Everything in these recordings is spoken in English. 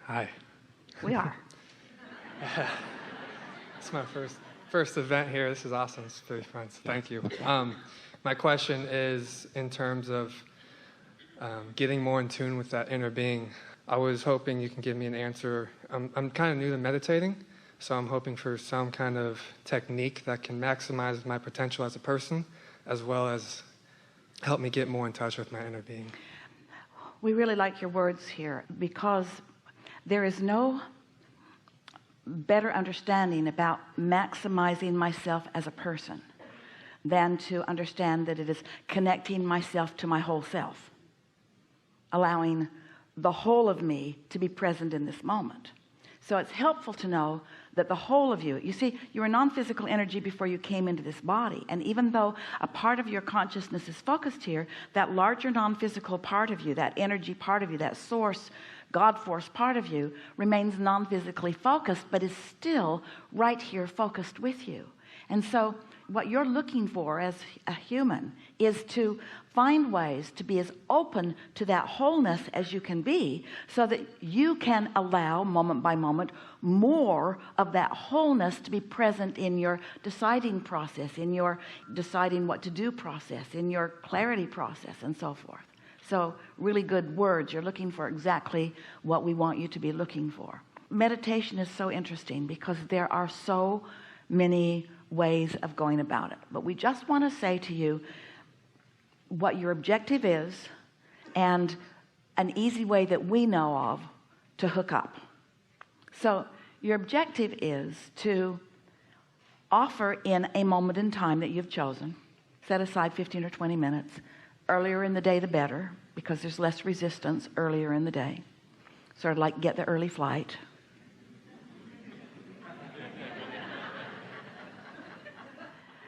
Hi. We are. It's my first event here. This is awesome. It's really fun. So thank you. My question is in terms of getting more in tune with that inner being. I was hoping you can give me an answer. I'm kind of new to meditating, so I'm hoping for some kind of technique that can maximize my potential as a person, as well as help me get more in touch with my inner being. We really like your words here, because there is no better understanding about maximizing myself as a person than to understand that it is connecting myself to my whole self, allowing the whole of me to be present in this moment. So it's helpful to know that the whole of you see, you were non-physical energy before you came into this body, and even though a part of your consciousness is focused here, that larger non-physical part of you, that energy part of you, that source God force part of you, remains non-physically focused, but is still right here focused with you. And so what you're looking for as a human is to find ways to be as open to that wholeness as you can be, so that you can allow moment by moment more of that wholeness to be present in your deciding process, in your deciding what to do process, in your clarity process, and so forth. So really good words. You're looking for exactly what we want you to be looking for. Meditation is so interesting because there are so many ways of going about it, but we just want to say to you what your objective is and an easy way that we know of to hook up. So your objective is to offer in a moment in time that you've chosen, set aside 15 or 20 minutes. Earlier in the day the better, because there's less resistance earlier in the day, sort of like get the early flight.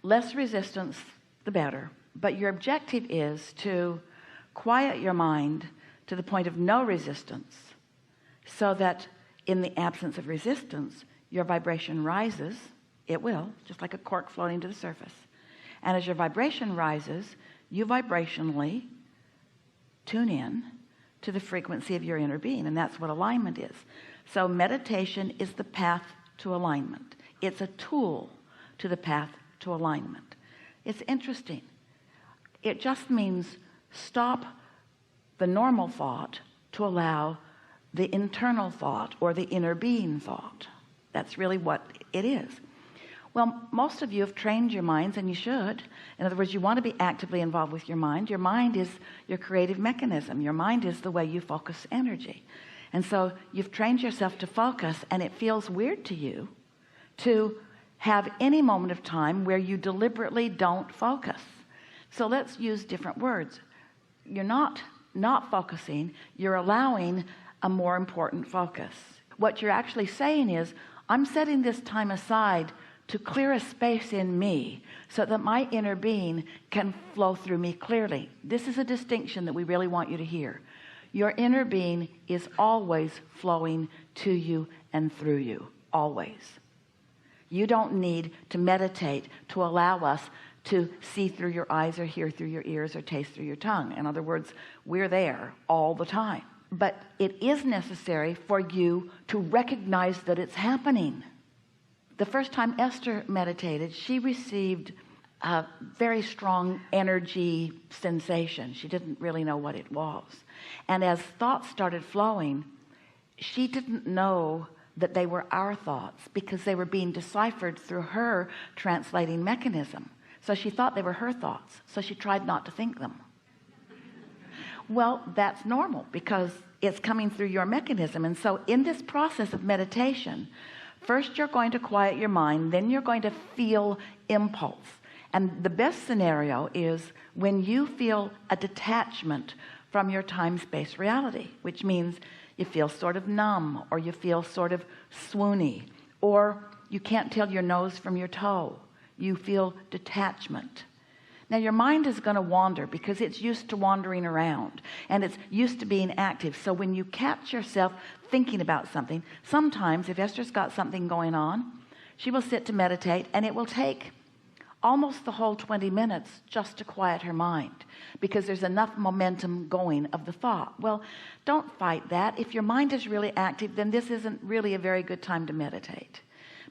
Less resistance the better, but your objective is to quiet your mind to the point of no resistance, so that in the absence of resistance your vibration rises. It will, just like a cork floating to the surface, and as your vibration rises, you vibrationally tune in to the frequency of your inner being, and that's what alignment is. So meditation is the path to alignment. It's a tool to the path to alignment. It's interesting. It just means stop the normal thought to allow the internal thought, or the inner being thought. That's really what it is. Well, most of you have trained your minds, and you should. In other words, you want to be actively involved with your mind. Your mind is your creative mechanism. Your mind is the way you focus energy. And so you've trained yourself to focus, and it feels weird to you to have any moment of time where you deliberately don't focus. So let's use different words. You're not focusing, you're allowing a more important focus. What you're actually saying is, I'm setting this time aside to clear a space in me so that my inner being can flow through me clearly. This is a distinction that we really want you to hear. Your inner being is always flowing to you and through you, always. You don't need to meditate to allow us to see through your eyes, or hear through your ears, or taste through your tongue. In other words, we're there all the time. But it is necessary for you to recognize that it's happening. The first time Esther meditated, she received a very strong energy sensation. She didn't really know what it was. And as thoughts started flowing, she didn't know that they were our thoughts, because they were being deciphered through her translating mechanism. So she thought they were her thoughts, so she tried not to think them. Well, that's normal, because it's coming through your mechanism. And so in this process of meditation, first you're going to quiet your mind, then you're going to feel impulse. And the best scenario is when you feel a detachment from your time-space reality, which means you feel sort of numb, or you feel sort of swoony, or you can't tell your nose from your toe. You feel detachment. Now your mind is going to wander, because it's used to wandering around, and it's used to being active. So when you catch yourself thinking about something, sometimes if Esther's got something going on, she will sit to meditate, and it will take almost the whole 20 minutes just to quiet her mind, because there's enough momentum going of the thought. Well, don't fight that. If your mind is really active, then this isn't really a very good time to meditate.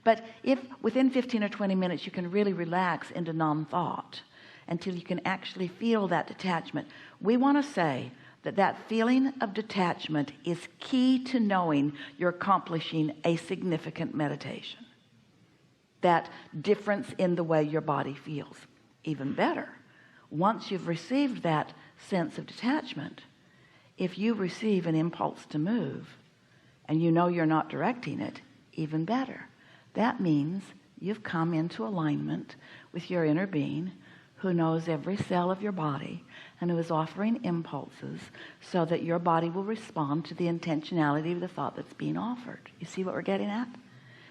But if within 15 or 20 minutes you can really relax into non-thought until you can actually feel that detachment, we want to say that that feeling of detachment is key to knowing you're accomplishing a significant meditation. That difference in the way your body feels. Even better, once you've received that sense of detachment, if you receive an impulse to move and you know you're not directing it, even better. That means you've come into alignment with your inner being, who knows every cell of your body and who is offering impulses so that your body will respond to the intentionality of the thought that's being offered. You see what we're getting at?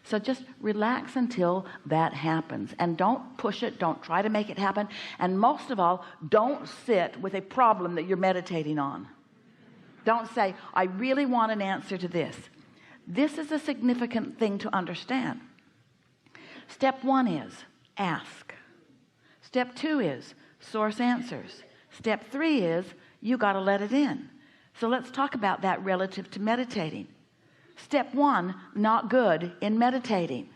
So just relax until that happens, and don't push it. Don't try to make it happen. And most of all, don't sit with a problem that you're meditating on. Don't say, I really want an answer to this. This is a significant thing to understand. Step 1 is ask. Step 2 is source answers. Step 3 is you got to let it in. So let's talk about that relative to meditating. Step 1, not good in meditating,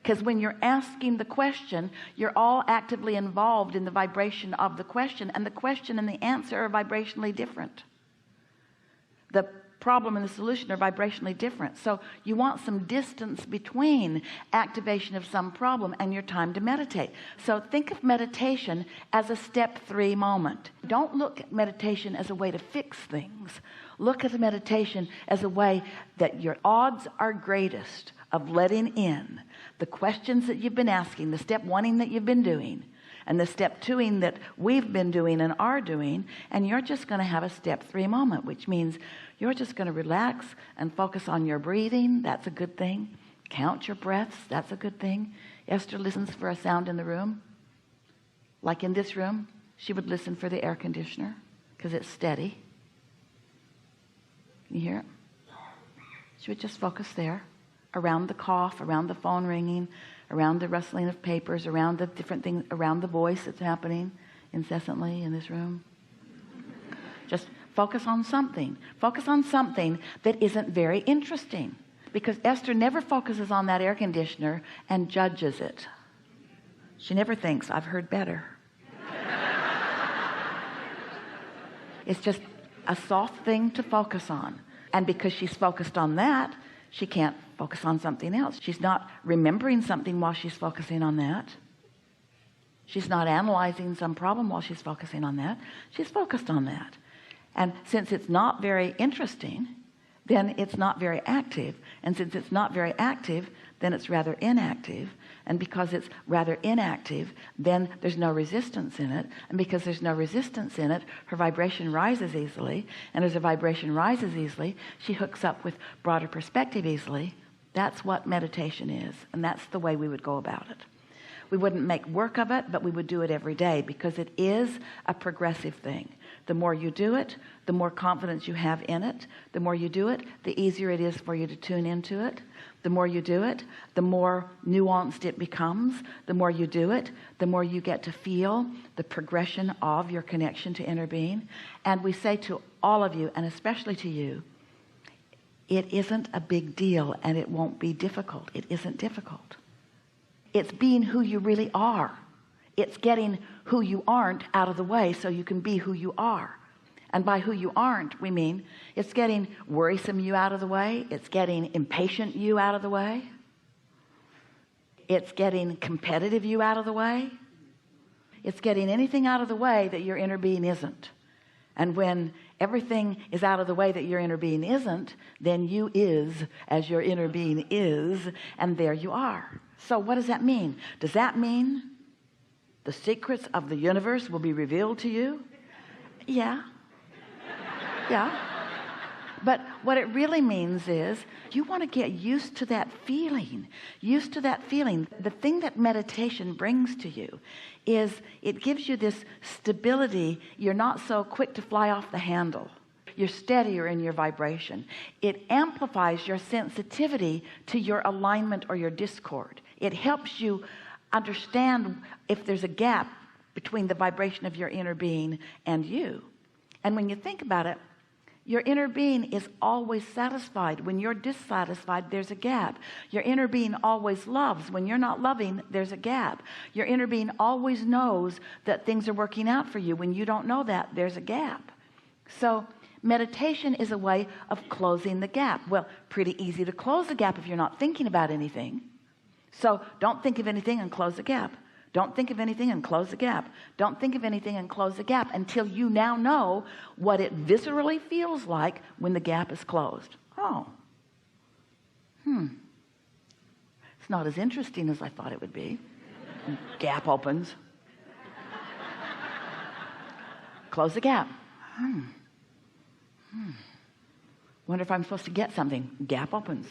because when you're asking the question, you're all actively involved in the vibration of the question, and the question and the answer are vibrationally different. The problem and the solution are vibrationally different. So you want some distance between activation of some problem and your time to meditate. So think of meditation as a step 3 moment. Don't look at meditation as a way to fix things. Look at the meditation as a way that your odds are greatest of letting in the questions that you've been asking, the step 1ing that you've been doing, and the step 2ing that we've been doing and are doing, and you're just going to have a step 3 moment, which means you're just going to relax and focus on your breathing. That's a good thing. Count your breaths. That's a good thing. Esther listens for a sound in the room. Like in this room, she would listen for the air conditioner because it's steady. Can you hear it? She would just focus there, around the cough, around the phone ringing, around the rustling of papers, around the different things, around the voice that's happening incessantly in this room. Just focus on something. Focus on something that isn't very interesting, because Esther never focuses on that air conditioner and judges it. She never thinks, I've heard better. It's just a soft thing to focus on. And because she's focused on that, she can't focus on something else. She's not remembering something while she's focusing on that. She's not analyzing some problem while she's focusing on that. She's focused on that. And since it's not very interesting, then it's not very active. And since it's not very active, then it's rather inactive. And because it's rather inactive, then there's no resistance in it. And because there's no resistance in it, her vibration rises easily. And as her vibration rises easily, she hooks up with broader perspective easily. That's what meditation is. And that's the way we would go about it. We wouldn't make work of it, but we would do it every day, because it is a progressive thing. The more you do it, the more confidence you have in it. The more you do it, the easier it is for you to tune into it. The more you do it, the more nuanced it becomes. The more you do it, the more you get to feel the progression of your connection to inner being. And we say to all of you, and especially to you, it isn't a big deal, and it won't be difficult. It isn't difficult. It's being who you really are. It's getting who you aren't out of the way so you can be who you are. And by who you aren't, we mean it's getting worrisome you out of the way. It's getting impatient you out of the way. It's getting competitive you out of the way. It's getting anything out of the way that your inner being isn't. And when everything is out of the way that your inner being isn't, then you is as your inner being is, and there you are. So what does that mean? Does that mean the secrets of the universe will be revealed to you? Yeah. Yeah. But what it really means is you want to get used to that feeling. Used to that feeling. The thing that meditation brings to you is it gives you this stability. You're not so quick to fly off the handle. You're steadier in your vibration. It amplifies your sensitivity to your alignment or your discord. It helps you understand if there's a gap between the vibration of your inner being and you. And when you think about it, your inner being is always satisfied. When you're dissatisfied, there's a gap. Your inner being always loves. When you're not loving, there's a gap. Your inner being always knows that things are working out for you. When you don't know that, there's a gap. So meditation is a way of closing the gap. Well, pretty easy to close the gap if you're not thinking about anything. So don't think of anything and close the gap. Don't think of anything and close the gap. Don't think of anything and close the gap until you now know what it viscerally feels like when the gap is closed. Oh. It's not as interesting as I thought it would be. Gap opens. Close the gap. Wonder if I'm supposed to get something. Gap opens.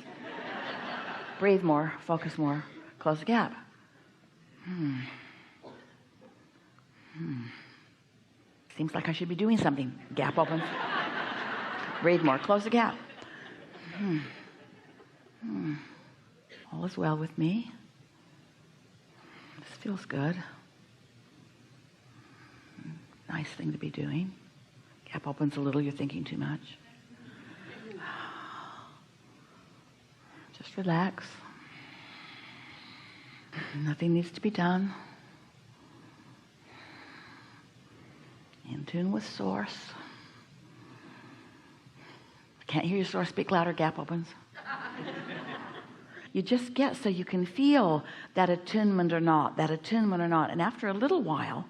Breathe more, focus more, close the gap. Seems like I should be doing something. Gap opens. Breathe more, close the gap. All is well with me. This feels good. Nice thing to be doing. Gap opens a little, you're thinking too much. Just relax. Nothing needs to be done. In tune with source. Can't hear your source, speak louder, gap opens. You just get so you can feel that attunement or not, that attunement or not. And after a little while,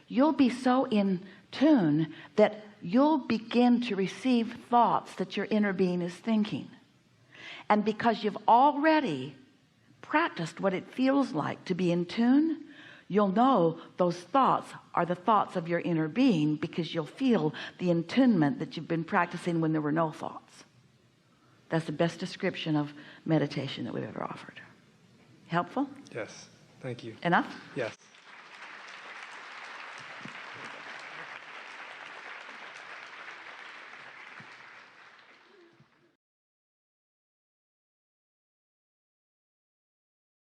you'll be so in tune that you'll begin to receive thoughts that your inner being is thinking. And because you've already practiced what it feels like to be in tune, you'll know those thoughts are the thoughts of your inner being, because you'll feel the attunement that you've been practicing when there were no thoughts. That's the best description of meditation that we've ever offered. Helpful? Yes. Thank you. Enough? Yes.